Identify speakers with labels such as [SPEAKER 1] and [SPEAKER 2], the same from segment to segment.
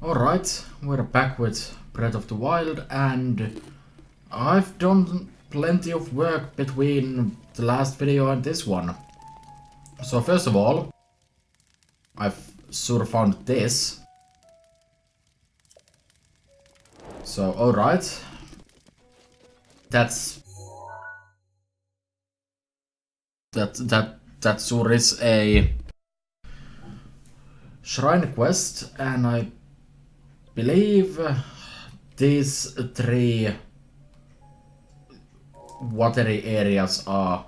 [SPEAKER 1] Alright, we're back with Breath of the Wild, and I've done plenty of work between the last video and this one. So first of all, I've sort of found this. So alright, that sort of is a shrine quest, and I believe these three watery areas are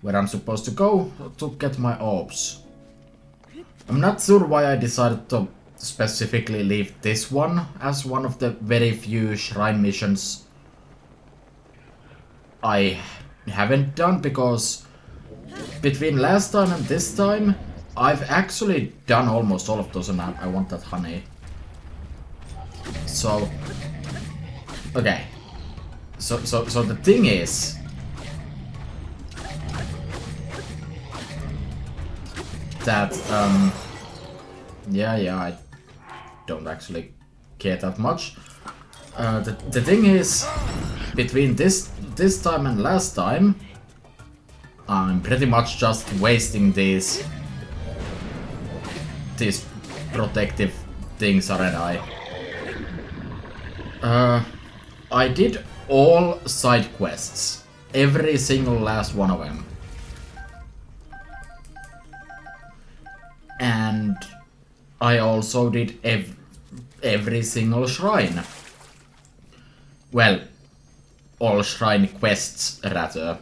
[SPEAKER 1] where I'm supposed to go to get my orbs. I'm not sure why I decided to specifically leave this one as one of the very few shrine missions I haven't done, because between last time and this time I've actually done almost all of those, and I want that honey. So, okay. So the thing is, that, yeah, I don't actually care that much. The thing is, between this time and last time, I'm pretty much just wasting these protective things, aren't I? I did all side quests, every single last one of them. And I also did every single shrine. Well, all shrine quests, rather.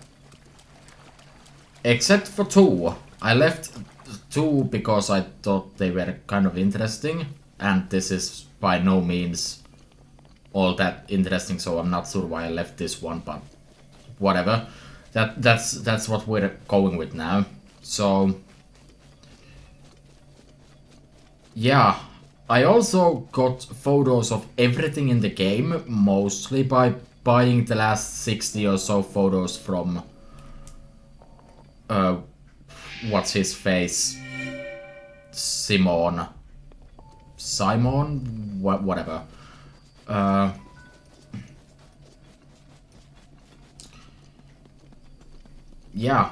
[SPEAKER 1] Except for two. I left two because I thought they were kind of interesting, and this is by no means all that interesting, so I'm not sure why I left this one, but whatever. That's what we're going with now. So yeah, I also got photos of everything in the game, mostly by buying the last 60 or so photos from what's his face, Simon, whatever. Yeah,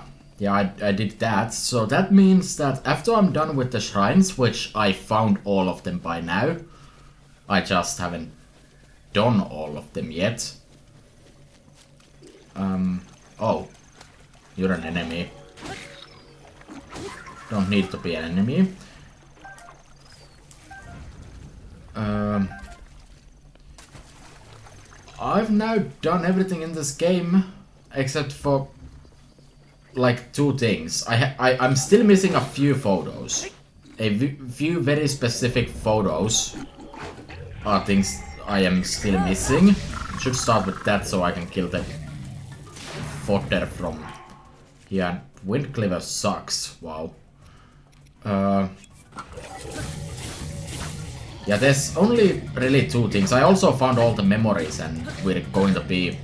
[SPEAKER 1] I did that. So that means that after I'm done with the shrines, which I found all of them by now, I just haven't done all of them yet. Oh, you're an enemy. Don't need to be an enemy. I've now done everything in this game except for like two things. I'm still missing a few photos. A few very specific photos are things I am still missing. Should start with that so I can kill the fodder from here. Wind Cleaver sucks. Wow. Yeah, there's only really two things. I also found all the memories, and we're going to be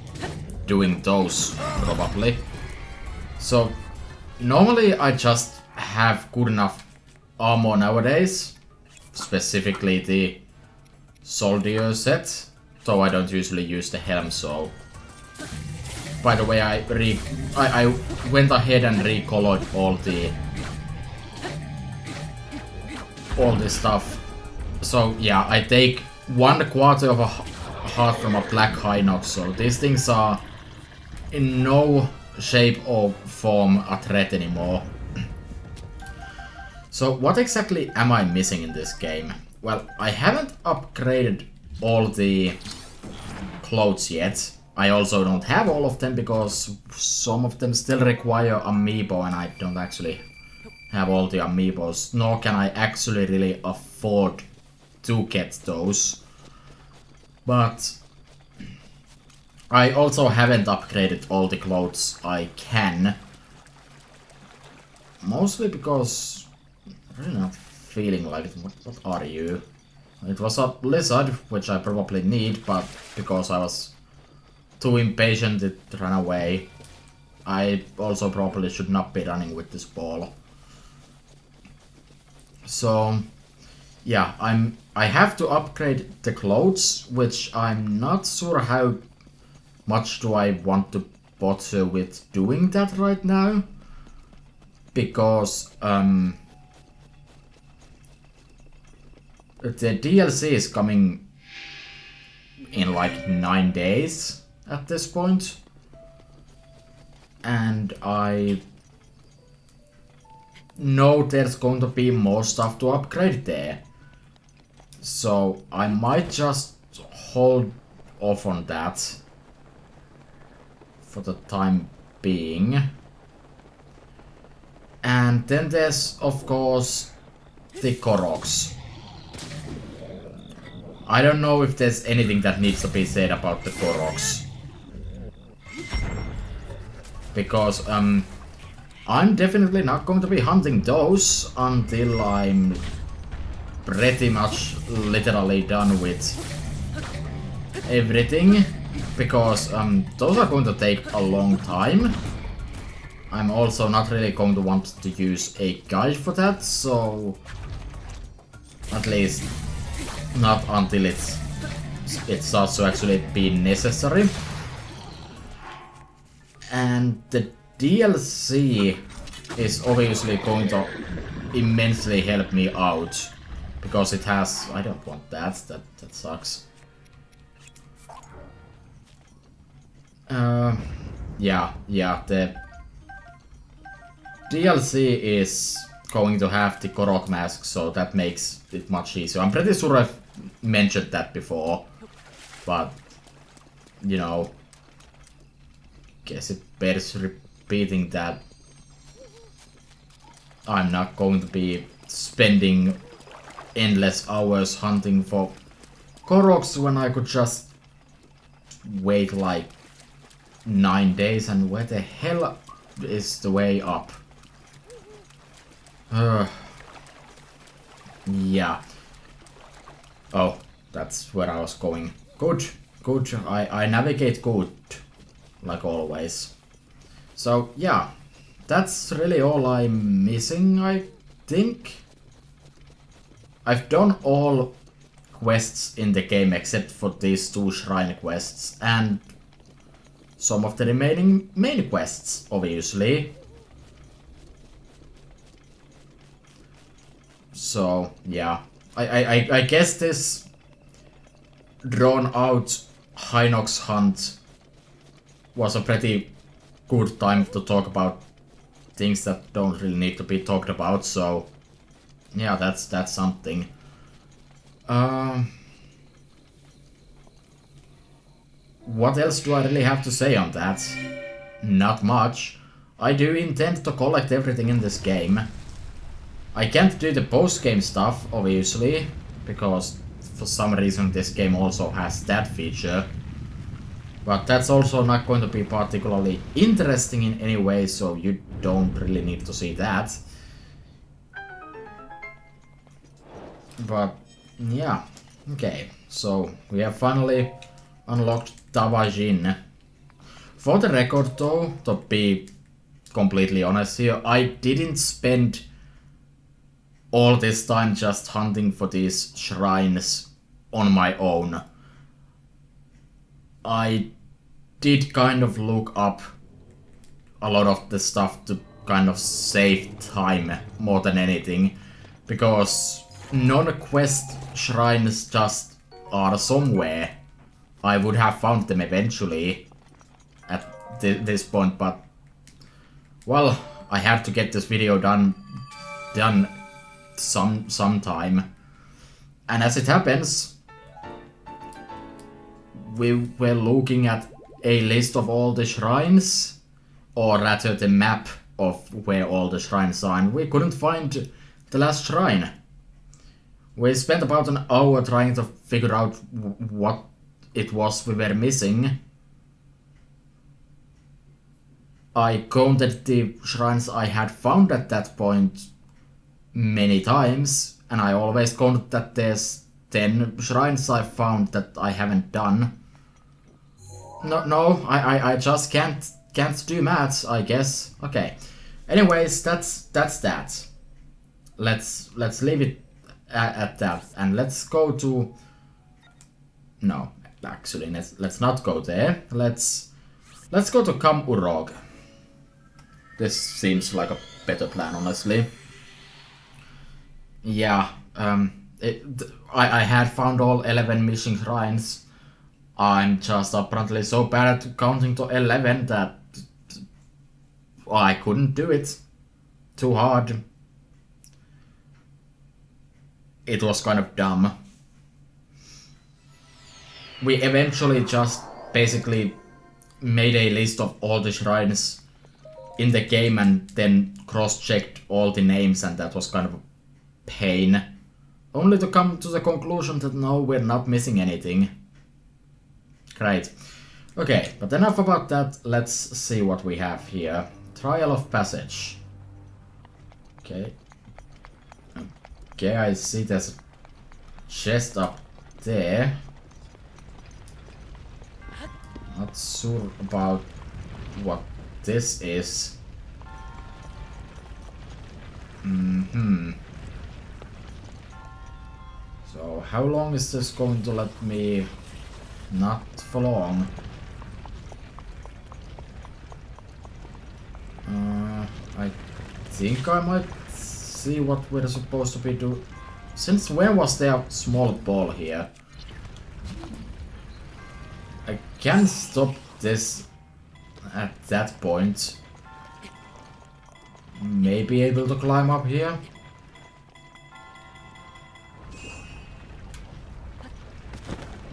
[SPEAKER 1] doing those probably. So normally I just have good enough armor nowadays, specifically the soldier set, though I don't usually use the helm. So by the way, I went ahead and recolored all the stuff. So yeah, I take 1/4 of a heart from a black Hinox, so these things are in no shape or form a threat anymore. So what exactly am I missing in this game? Well, I haven't upgraded all the clothes yet. I also don't have all of them because some of them still require amiibo, and I don't actually have all the amiibos, nor can I actually really afford to get those. But I also haven't upgraded all the clothes I can. Mostly because I'm really not feeling like it. What are you? It was a lizard, which I probably need, but because I was too impatient it ran away. I also probably should not be running with this ball. So yeah, I have to upgrade the clothes, which I'm not sure how much do I want to bother with doing that right now. Because the DLC is coming in like 9 days at this point. And I know there's going to be more stuff to upgrade there. So I might just hold off on that for the time being. And then there's, of course, the Koroks. I don't know if there's anything that needs to be said about the Koroks. Because, I'm definitely not going to be hunting those until I'm pretty much literally done with everything. Because, those are going to take a long time. I'm also not really going to want to use a guide for that, so at least not until it starts to actually be necessary. And the DLC is obviously going to immensely help me out, because it has... I don't want that sucks. Yeah, the DLC is going to have the Korok mask, so that makes it much easier. I'm pretty sure I've mentioned that before, but, you know, guess it bears repeating that I'm not going to be spending endless hours hunting for Koroks when I could just wait like 9 days. And where the hell is the way up? Yeah. Oh, that's where I was going. Good. I navigate good, like always. So, yeah. That's really all I'm missing, I think. I've done all quests in the game except for these 2 shrine quests and some of the remaining main quests, obviously. So, yeah. I guess this drawn out Hinox hunt was a pretty good time to talk about things that don't really need to be talked about, so yeah, that's something. What else do I really have to say on that? Not much. I do intend to collect everything in this game. I can't do the post-game stuff, obviously, because for some reason this game also has that feature. But that's also not going to be particularly interesting in any way, so you don't really need to see that. But, yeah. Okay, so we have finally unlocked Tabajin. For the record though, to be completely honest here, I didn't spend all this time just hunting for these shrines on my own. I did kind of look up a lot of the stuff to kind of save time more than anything, because non-quest shrines just are somewhere. I would have found them eventually at this point, but well, I had to get this video done sometime. And as it happens, we were looking at a list of all the shrines, or rather the map of where all the shrines are, and we couldn't find the last shrine. We spent about an hour trying to figure out what it was we were missing. I counted the shrines I had found at that point many times, and I always counted that there's 10 shrines I found that I haven't done. No, I just can't do maths, I guess. Okay. Anyways, that's that. Let's leave it at that. And let's go to... No, actually, let's not go there. Let's go to Kam Urog. This seems like a better plan, honestly. Yeah, I had found all 11 missing shrines. I'm just apparently so bad at counting to 11 that I couldn't do it. Too hard. It was kind of dumb. We eventually just basically made a list of all the shrines in the game and then cross-checked all the names, and that was kind of a pain. Only to come to the conclusion that no, we're not missing anything. Great. Okay, but enough about that. Let's see what we have here. Trial of Passage. Okay. Okay, I see there's a chest up there. Not sure about what this is. So how long is this going to let me? Not for long. I think I might see what we're supposed to be doing. Since when was there a small ball here? I can stop this at that point. Maybe able to climb up here.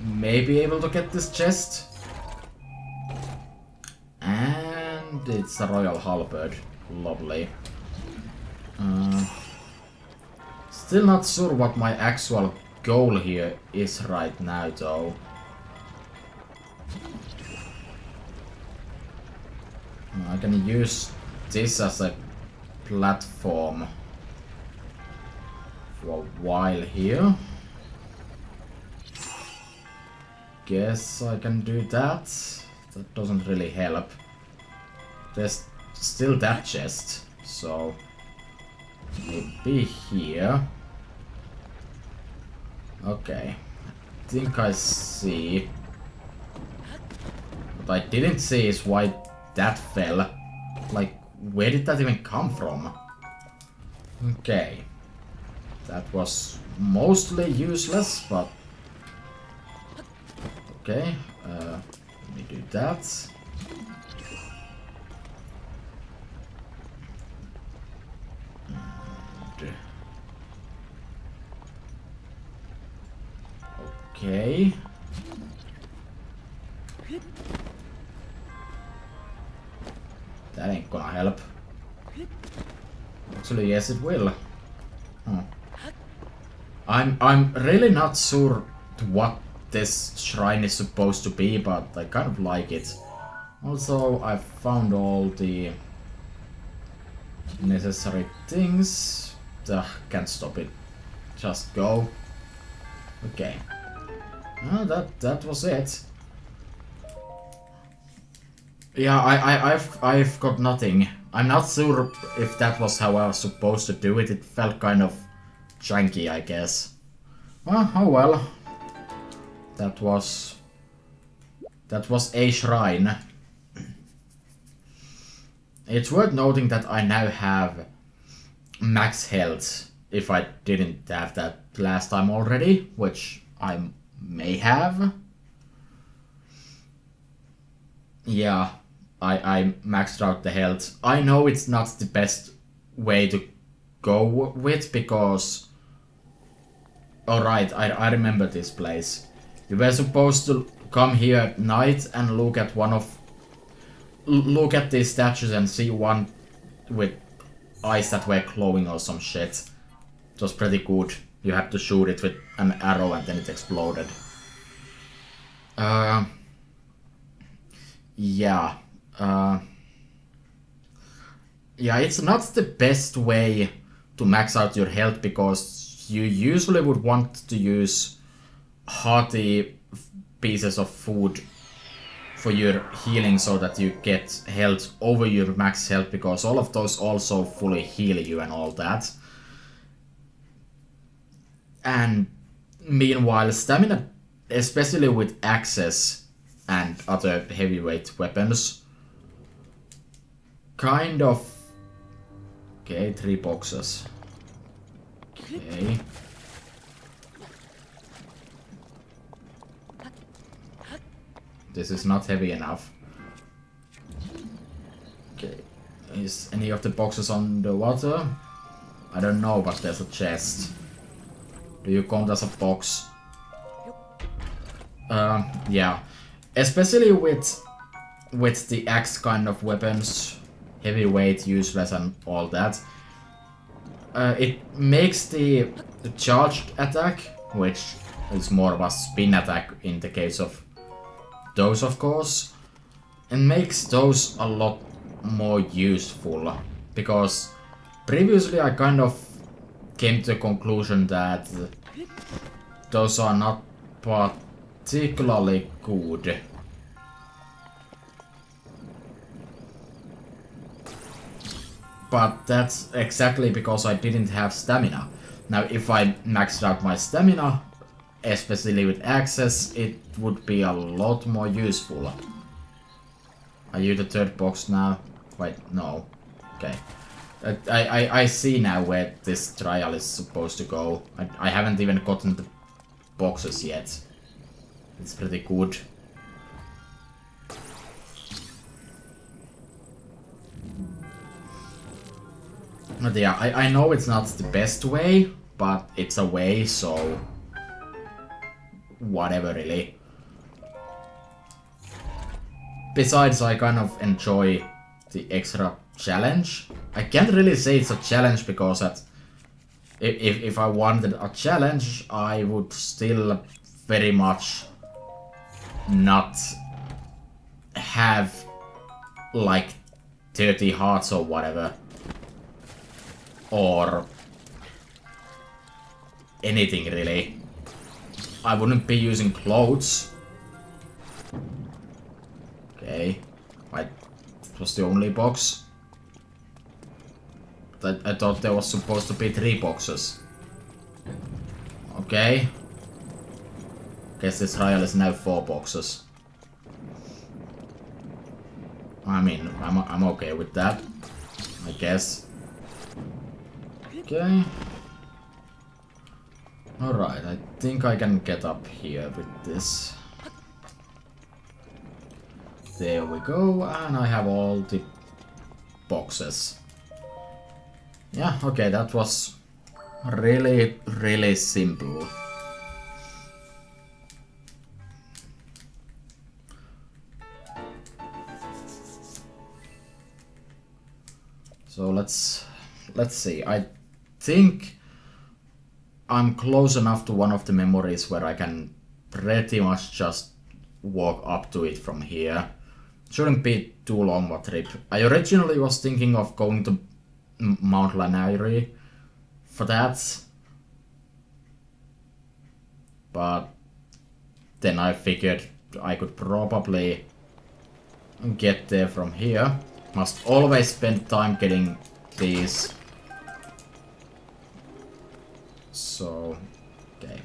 [SPEAKER 1] Maybe able to get this chest. And it's a royal halberd. Lovely. Still not sure what my actual goal here is right now, though. I can use this as a platform for a while here. Guess I can do that. That doesn't really help. There's still that chest, so maybe here. Okay, I think I see. What I didn't see is why that fell. Like, where did that even come from? Okay, that was mostly useless, but okay, let me do that. And okay. That ain't gonna help. Actually, yes, it will. Huh. I'm really not sure what this shrine is supposed to be, but I kind of like it. Also, I found all the necessary things. Ugh, can't stop it. Just go. Okay. That was it. Yeah, I've got nothing. I'm not sure if that was how I was supposed to do it. It felt kind of janky, I guess. Well, oh well. That was a shrine. It's worth noting that I now have max health, if I didn't have that last time already, which I may have. Yeah, I maxed out the health. I know it's not the best way to go with, because... Alright, I remember this place. You were supposed to come here at night and look at look at these statues and see one with eyes that were glowing or some shit. It was pretty good. You had to shoot it with an arrow and then it exploded. Yeah. Yeah, it's not the best way to max out your health, because you usually would want to use hearty pieces of food for your healing so that you get health over your max health, because all of those also fully heal you and all that. And meanwhile, stamina, especially with axes and other heavyweight weapons, kind of... Okay, 3 boxes. Okay. This is not heavy enough. Okay. Is any of the boxes on the water? I don't know, but there's a chest. Do you count as a box? Yeah. Especially with the axe kind of weapons, heavyweight, useless and all that. It makes the charged attack, which is more of a spin attack in the case of those, of course, and makes those a lot more useful, because previously I kind of came to the conclusion that those are not particularly good. But that's exactly because I didn't have stamina. Now if I maxed out my stamina, especially with access, it would be a lot more useful. Are you the third box now? Wait, no. Okay. I see now where this trial is supposed to go. I haven't even gotten the boxes yet. It's pretty good. But yeah, I know it's not the best way, but it's a way, so... whatever, really. Besides, I kind of enjoy the extra challenge. I can't really say it's a challenge because if I wanted a challenge, I would still very much not have like 30 hearts or whatever. Or anything really. I wouldn't be using clothes. Okay. Wait, it was the only box. I thought there was supposed to be 3 boxes. Okay. Guess this trial is now 4 boxes. I mean, I'm okay with that, I guess. Okay. Alright, I think I can get up here with this. There we go, and I have all the boxes. Yeah, okay, that was really, really simple. So let's see. I think I'm close enough to one of the memories where I can pretty much just walk up to it from here. Shouldn't be too long of a trip. I originally was thinking of going to Mount Lanayri for that, but then I figured I could probably get there from here. Must always spend time getting these. So, okay.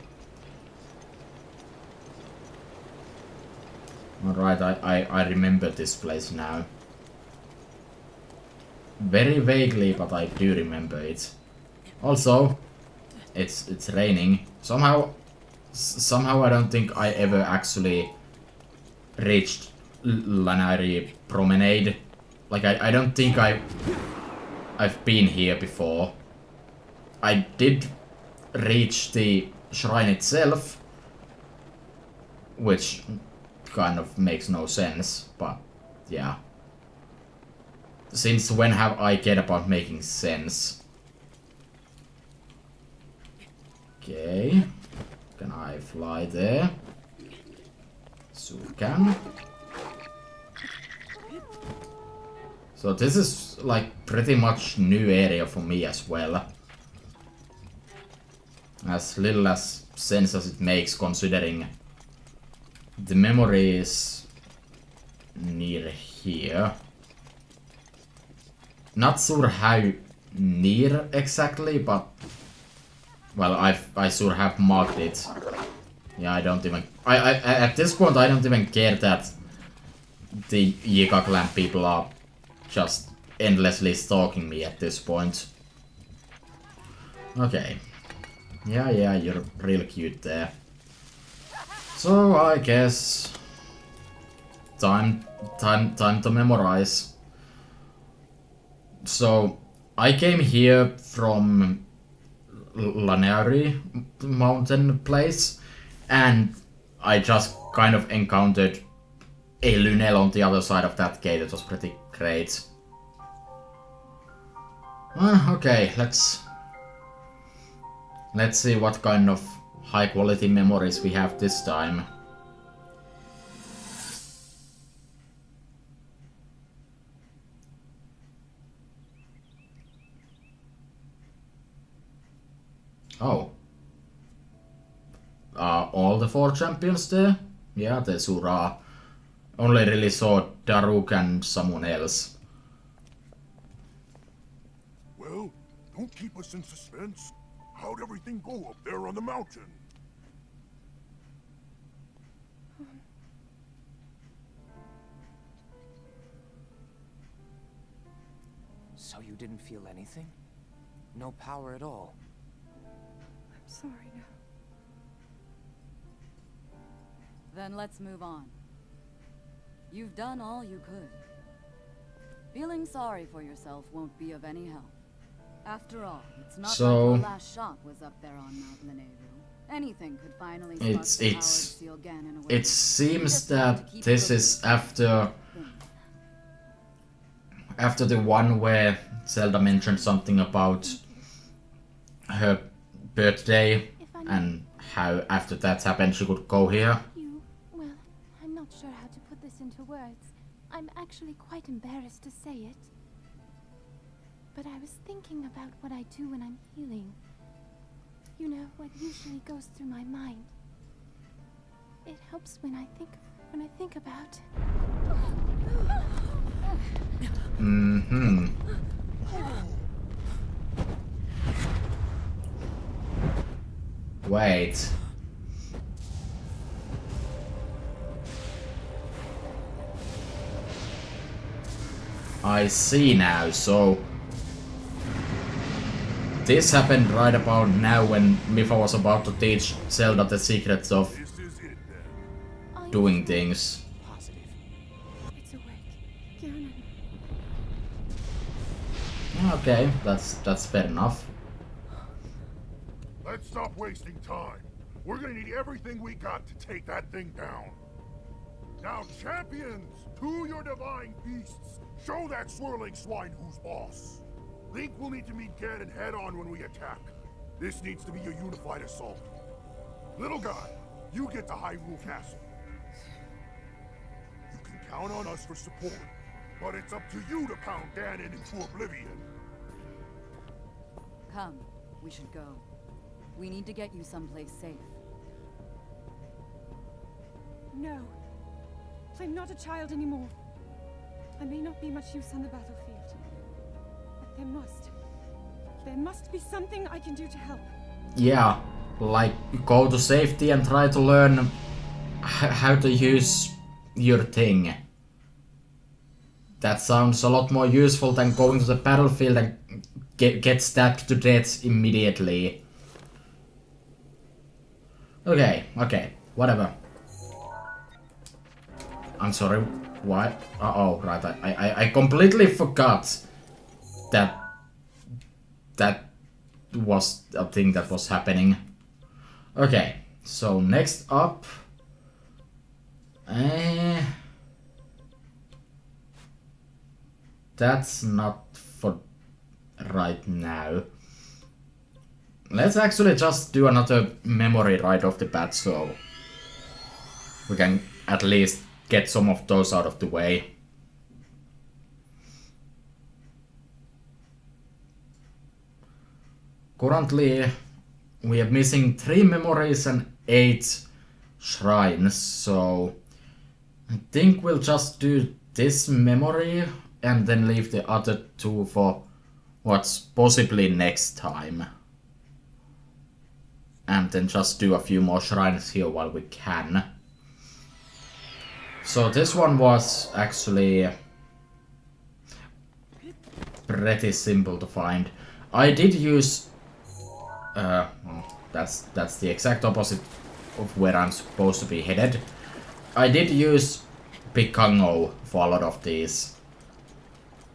[SPEAKER 1] Alright, I remember this place now. Very vaguely, but I do remember it. Also, it's raining. Somehow I don't think I ever actually reached Lanayri Promenade. Like, I don't think I've been here before. I did reach the shrine itself, which kind of makes no sense, but yeah. Since when have I cared about making sense? Okay. Can I fly there? So we can. So this is like pretty much new area for me as well. As little as sense as it makes, considering the memory is near here. Not sure how near exactly, but Well, I should have marked it. Yeah, I don't even... I at this point, I don't even care that the Yiga clan people are just endlessly stalking me at this point. Okay. Yeah, you're real cute there. So, I guess... Time to memorize. So, I came here from Laneri mountain place, and I just kind of encountered a Lunel on the other side of that gate. It was pretty great. Okay, let's see what kind of high quality memories we have this time. Oh. Are all the 4 champions there? Yeah, the Sura. Only really saw Daruk and someone else.
[SPEAKER 2] Well, don't keep us in suspense. How'd everything go up there on the mountain?
[SPEAKER 3] So you didn't feel anything? No power at all?
[SPEAKER 4] I'm sorry now.
[SPEAKER 5] Then let's move on. You've done all you could. Feeling sorry for yourself won't be of any help. After all, it's not like the last shot was up there on Mount Lanayru. Anything could finally spark the power of Seal Ganon away.
[SPEAKER 1] It seems that this is after the one where Zelda mentioned something about her birthday and how after that happened she could go here.
[SPEAKER 4] Well, I'm not sure how to put this into words. I'm actually quite embarrassed to say it. But I was thinking about what I do when I'm healing. You know, what usually goes through my mind. It helps when I think about...
[SPEAKER 1] Mm-hmm. Wait. I see now, so... This happened right about now when Mifa was about to teach Zelda the secrets of doing things.
[SPEAKER 3] Positive.
[SPEAKER 4] It's awake. Ganon.
[SPEAKER 1] Okay, that's fair enough.
[SPEAKER 2] Let's stop wasting time. We're gonna need everything we got to take that thing down. Now, champions, to your divine beasts, show that swirling swine who's boss. Link will need to meet Ganon head-on when we attack. This needs to be a unified assault. Little guy, you get to Hyrule Castle. You can count on us for support, but it's up to you to pound Ganon into oblivion.
[SPEAKER 5] Come, we should go. We need to get you someplace safe.
[SPEAKER 4] No. I'm not a child anymore. I may not be much use on the battlefield. But there must be something I can do to help.
[SPEAKER 1] Yeah, like go to safety and try to learn how to use your thing. That sounds a lot more useful than going to the battlefield and get stabbed to death immediately. Okay, whatever. I'm sorry, why? Oh, right, I completely forgot that was a thing that was happening. Okay, so next up... that's not for right now. Let's actually just do another memory right off the bat, so we can at least get some of those out of the way. Currently, we are missing 3 memories and 8 shrines, so I think we'll just do this memory and then leave the other 2 for what's possibly next time. and then just do a few more shrines here while we can. So this one was actually pretty simple to find. I did use that's the exact opposite of where I'm supposed to be headed. I did use Picango for a lot of these,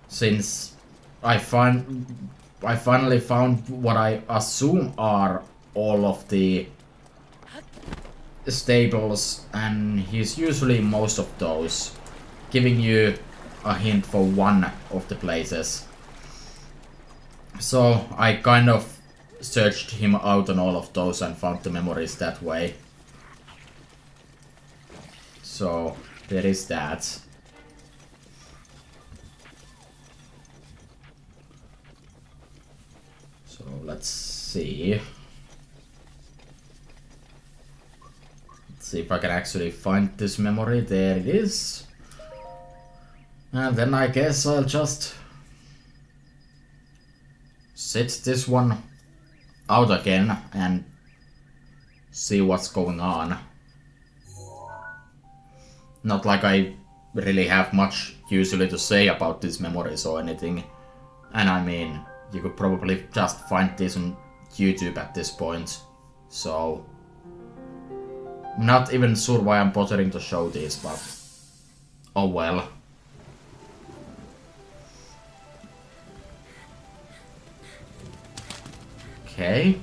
[SPEAKER 1] since I finally found what I assume are all of the stables, and he's usually most of those, giving you a hint for one of the places. So I kind of searched him out on all of those and found the memories that way. So there is that. So let's see. Let's see if I can actually find this memory. There it is. And then I guess I'll just set this one out again and see what's going on. Not like I really have much usually to say about these memories or anything. And I mean, you could probably just find this on YouTube at this point. So, not even sure why I'm bothering to show this, but oh well. Okay.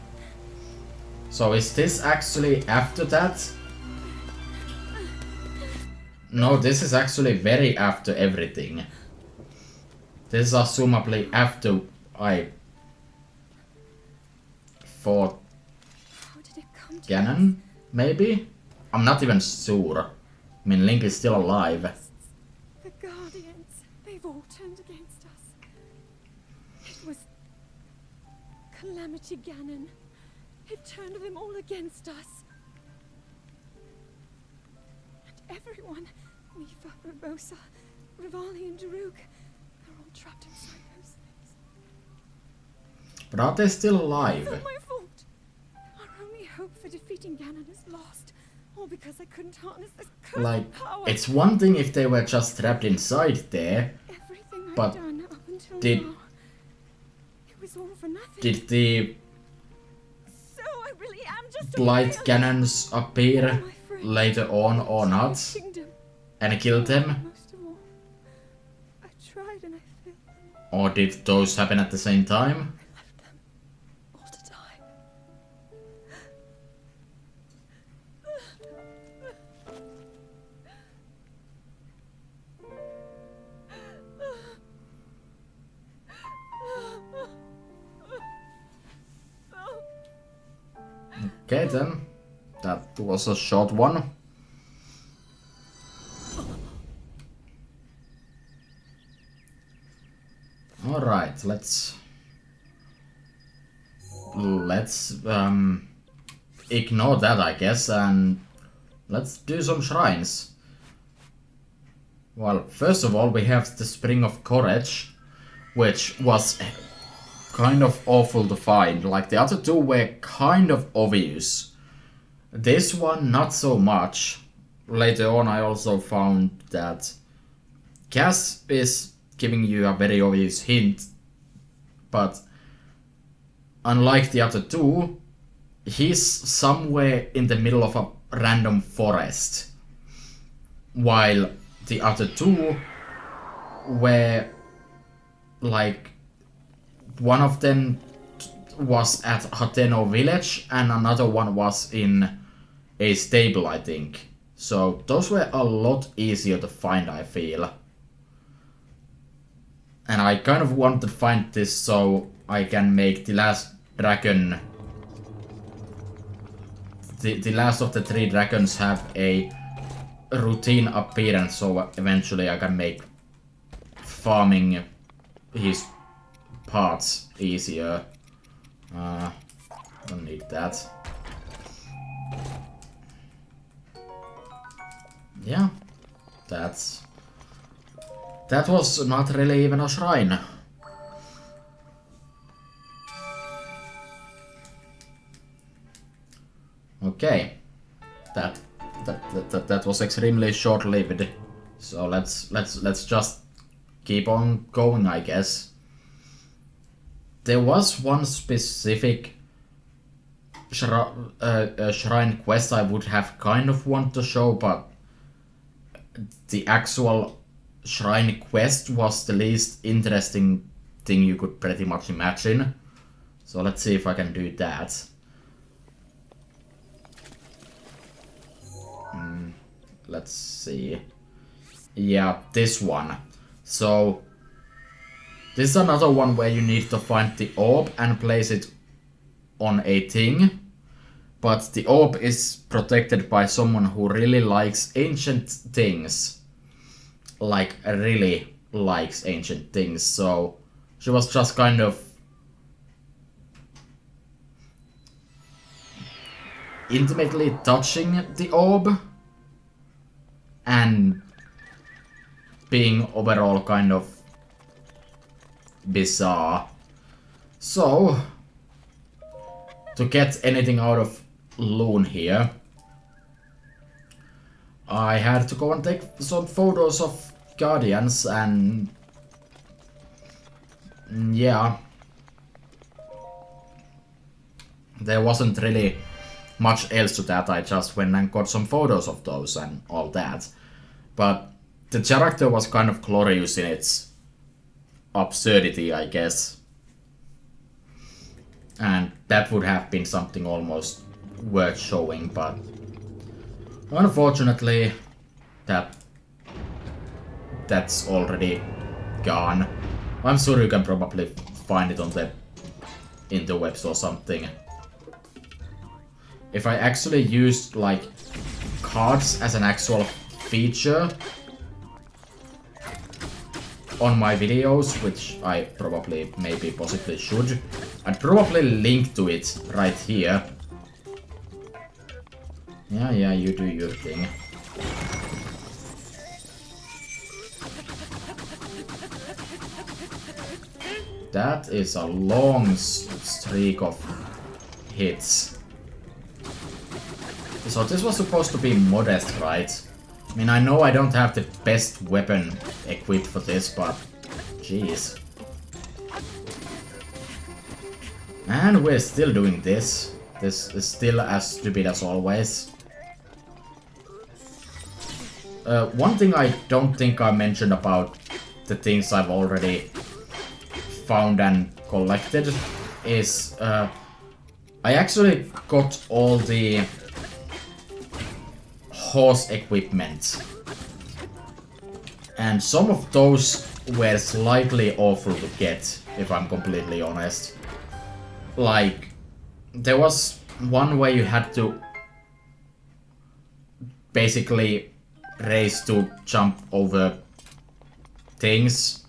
[SPEAKER 1] So is this actually after that? No, this is actually very after everything. This is assumably after I fought Ganon, maybe? I'm not even sure. I mean, Link is still alive.
[SPEAKER 6] The Guardians, they've all turned against us. It was Calamity Ganon. It turned them all against us. And everyone, Mifa, Urbosa, Rivali and Daruk, they're all trapped inside those things.
[SPEAKER 1] But are they still alive?
[SPEAKER 6] It's not my fault. Our only hope for defeating Ganon is lost. All because I couldn't harness this cursed
[SPEAKER 1] Like,
[SPEAKER 6] power.
[SPEAKER 1] it's one thing if they were just trapped inside there,
[SPEAKER 6] Everything
[SPEAKER 1] but
[SPEAKER 6] I've done up until
[SPEAKER 1] did-
[SPEAKER 6] now, it was all for nothing.
[SPEAKER 1] did the
[SPEAKER 6] So I really am just a
[SPEAKER 1] Blight
[SPEAKER 6] failure.
[SPEAKER 1] Ganons appear
[SPEAKER 6] All my friends,
[SPEAKER 1] later on or
[SPEAKER 6] my
[SPEAKER 1] not
[SPEAKER 6] kingdom,
[SPEAKER 1] and kill them?
[SPEAKER 6] most of all, I tried and I failed them.
[SPEAKER 1] Or did those happen at the same time?
[SPEAKER 6] I left them all to die.
[SPEAKER 1] Okay then, that was a short one. Alright, let's ignore that, I guess, and let's do some shrines. Well, first of all we have the Spring of Courage, which was kind of awful to find. Like, the other two were kind of obvious. This one, not so much. Later on I also found that Cass is giving you a very obvious hint, but unlike the other two, he's somewhere in the middle of a random forest, while the other two were like, one of them was at Hateno village and another one was in a stable, I think. So those were a lot easier to find, I feel. And I kind of want to find this so I can make the last dragon, the last of the three dragons, have a routine appearance, so eventually I can make farming his parts easier. Don't need that. Yeah, that was not really even a shrine. that was extremely short-lived. So let's just keep on going, I guess. There was one specific shrine quest I would have kind of want to show, but the actual shrine quest was the least interesting thing you could pretty much imagine. So let's see if I can do that. Let's see. Yeah, this one. So this is another one where you need to find the orb and place it on a thing. But the orb is protected by someone who really likes ancient things. Like, really likes ancient things. So she was just kind of intimately touching the orb and being overall kind of bizarre. So to get anything out of Loon here, I had to go and take some photos of Guardians, and yeah, there wasn't really much else to that. I just went and got some photos of those and all that. But the character was kind of glorious in its absurdity, I guess. And that would have been something almost worth showing, but unfortunately that's already gone. I'm sure you can probably find it on the interwebs or something. If I actually used like cards as an actual feature on my videos, which I probably maybe possibly should, I'd probably link to it right here. Yeah, you do your thing. That is a long streak of hits. So this was supposed to be modest, right? I mean, I know I don't have the best weapon equipped for this, but jeez. And we're still doing this. This is still as stupid as always. One thing I don't think I mentioned about the things I've already found and collected is I actually got all the horse equipment, and some of those were slightly awful to get, if I'm completely honest. Like, there was one where you had to basically race to jump over things,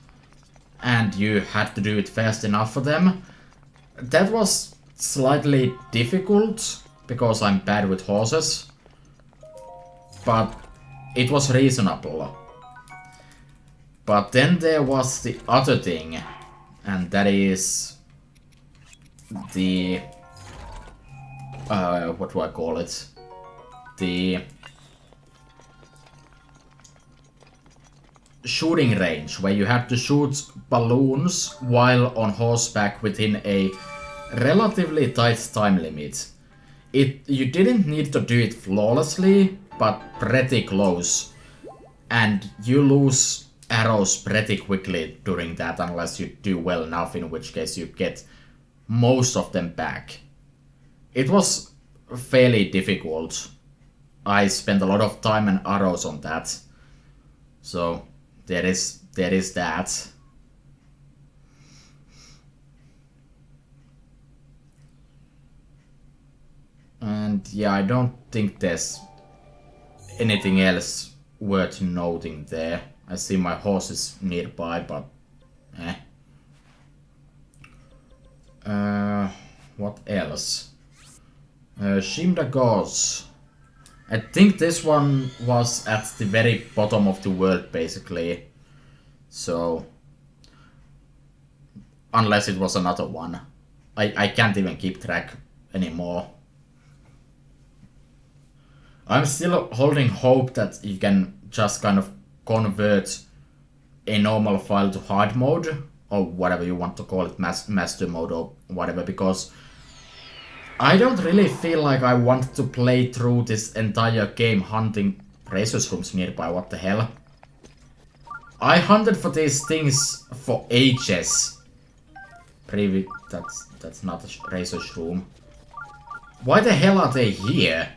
[SPEAKER 1] and you had to do it fast enough for them. That was slightly difficult because I'm bad with horses, but it was reasonable. But then there was the other thing, and that is the what do I call it? The shooting range, where you had to shoot balloons while on horseback within a relatively tight time limit. You didn't need to do it flawlessly, but pretty close. And you lose arrows pretty quickly during that, unless you do well enough, in which case you get most of them back. It was fairly difficult. I spent a lot of time and arrows on that. So there is that. And yeah, I don't think there's anything else worth noting there. I see my horses nearby, but eh. What else? Shimda Gods. I think this one was at the very bottom of the world, basically. So, unless it was another one. I can't even keep track anymore. I'm still holding hope that you can just kind of convert a normal file to hard mode, or whatever you want to call it, master mode or whatever, because I don't really feel like I want to play through this entire game hunting resource rooms nearby. What the hell? I hunted for these things for ages. That's not a resource room. Why the hell are they here?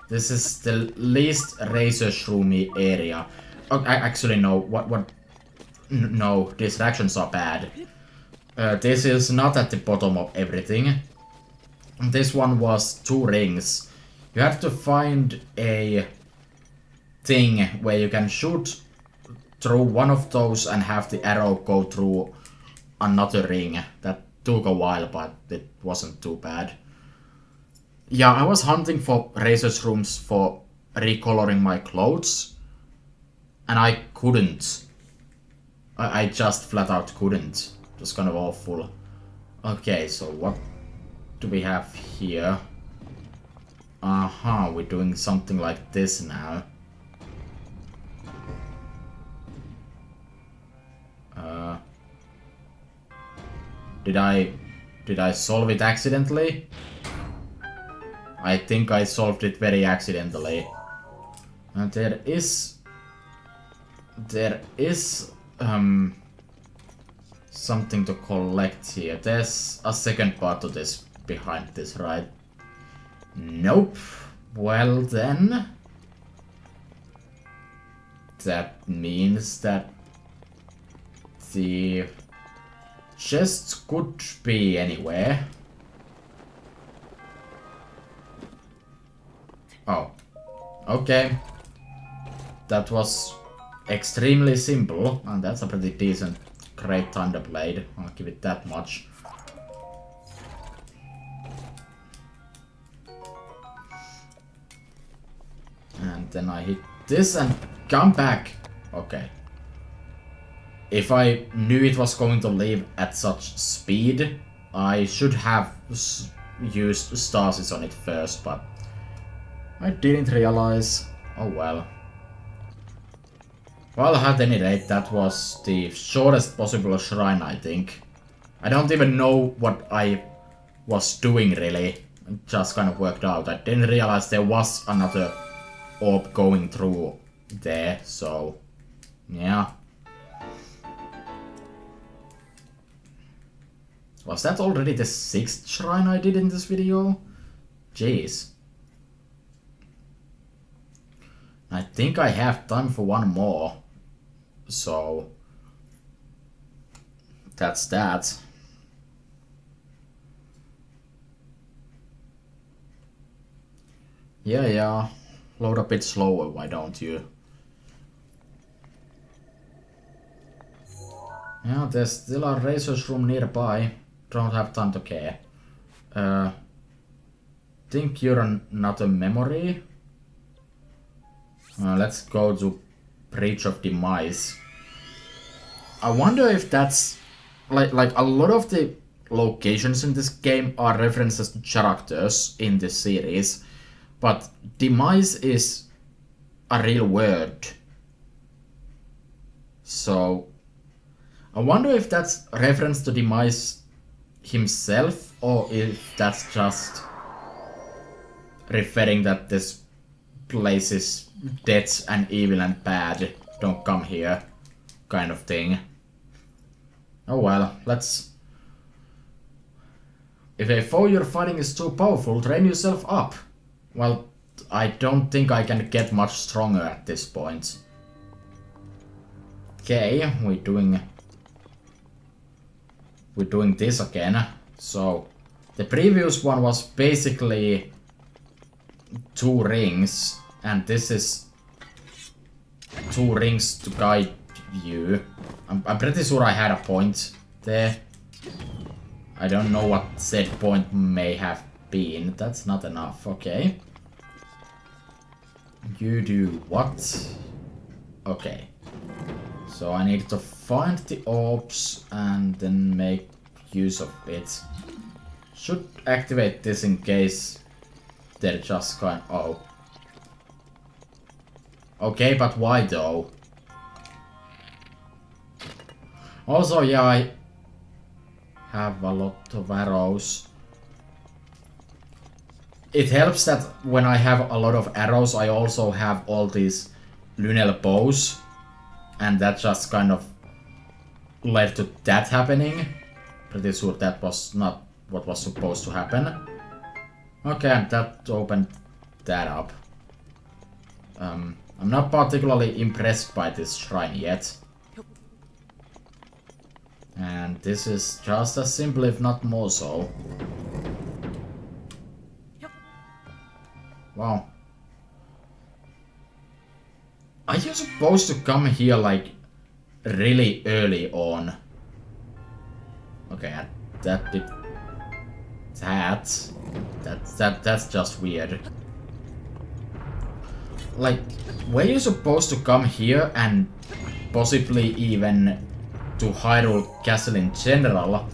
[SPEAKER 1] This is the least resource roomy area. Oh, actually no. No, distractions are bad. This is not at the bottom of everything. This one was 2 rings. You have to find a thing where you can shoot through one of those and have the arrow go through another ring. That took a while, but it wasn't too bad. Yeah, I was hunting for research rooms for recoloring my clothes, and I couldn't. I just flat out couldn't. It was kind of awful. Okay, so what do we have here? Aha, we're doing something like this now. Did I solve it accidentally? I think I solved it very accidentally. And there is something to collect here. There's a second part of this behind this, right? Nope. Well then, that means that the chest could be anywhere. Oh, okay. That was extremely simple, and that's a pretty decent Great Thunderblade. I'll give it that much. And then I hit this and come back. Okay. If I knew it was going to leave at such speed, I should have used stasis on it first, but I didn't realize. Oh well. Well, at any rate, that was the shortest possible shrine, I think. I don't even know what I was doing, really. It just kind of worked out. I didn't realize there was another orb going through there, so yeah. Was that already the 6th shrine I did in this video? Jeez. I think I have time for one more. So that's that. Yeah. Load a bit slower, why don't you? Yeah, there's still a resource room nearby. Don't have time to care. Think you're not a memory? Let's go to Bridge of Demise. I wonder if that's like a lot of the locations in this game are references to characters in this series, but Demise is a real word. So I wonder if that's a reference to Demise himself, or if that's just referring that this place is death and evil and bad, don't come here kind of thing. Oh well, let's... If a foe you're fighting is too powerful, train yourself up. Well, I don't think I can get much stronger at this point. Okay, we're doing this again. So the previous one was basically 2 rings, and this is 2 rings to guide you. I'm pretty sure I had a point there. I don't know what said point may have been. That's not enough. Okay. You do what? Okay. So I need to find the orbs and then make use of it. Should activate this in case they're just going... Oh. Okay, but why though? Also, yeah, I have a lot of arrows. It helps that when I have a lot of arrows, I also have all these lunel bows. And that just kind of led to that happening. Pretty sure that was not what was supposed to happen. Okay, and that opened that up. I'm not particularly impressed by this shrine yet. And this is just as simple, if not more so. Wow. Are you supposed to come here like really early on? Okay, that did that's just weird. Like, were you supposed to come here and possibly even to Hyrule Castle in general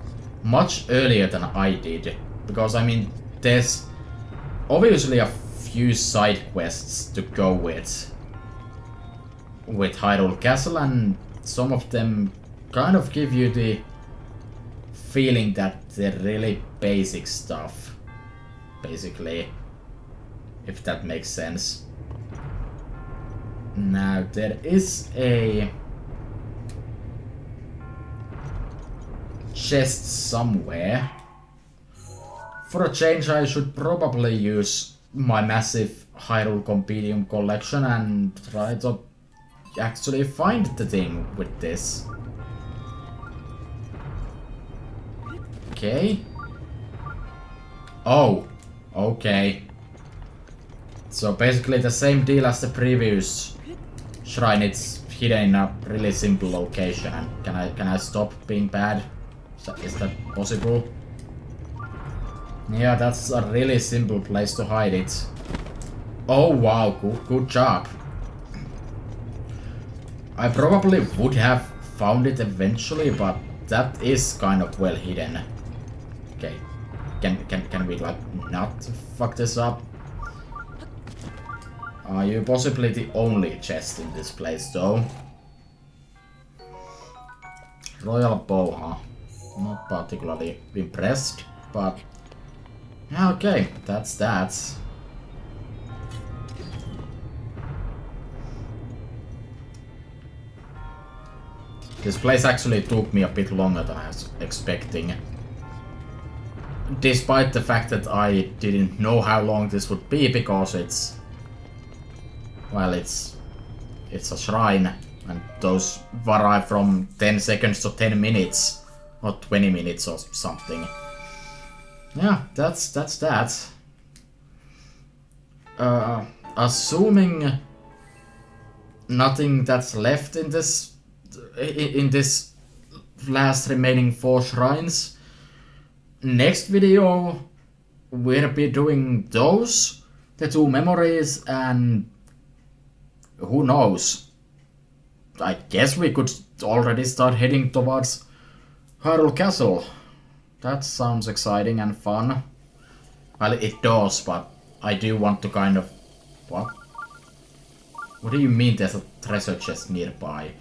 [SPEAKER 1] much earlier than I did? Because I mean, there's obviously a few side quests to go with Hyrule Castle, and some of them kind of give you the feeling that they're really basic stuff, basically, if that makes sense. Now, there is a chest somewhere. For a change, I should probably use my massive Hyrule Compendium collection and try to actually find the thing with this. Okay. Oh, okay. So basically the same deal as the previous shrine. It's hidden in a really simple location. And can I stop being bad? Is that possible? Yeah, that's a really simple place to hide it. Oh wow, good job. I probably would have found it eventually, but that is kind of well hidden. Okay, can we like not fuck this up? Are you possibly the only chest in this place though? Royal bow, huh? Not particularly impressed, but yeah, okay, that's that. This place actually took me a bit longer than I was expecting. Despite the fact that I didn't know how long this would be, because it's... well, it's a shrine, and those vary from 10 seconds to 10 minutes, or 20 minutes or something. Yeah, that's that. Assuming nothing that's left in this last remaining 4 shrines, next video we'll be doing those, the 2 memories, and who knows, I guess we could already start heading towards Hyrule Castle. That sounds exciting and fun. Well, it does, but I do want to kind of... what? What do you mean there's a treasure chest nearby?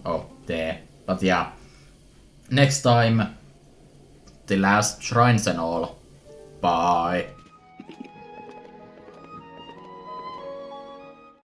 [SPEAKER 1] Oh, there. But yeah. Next time, the last shrines and all. Bye.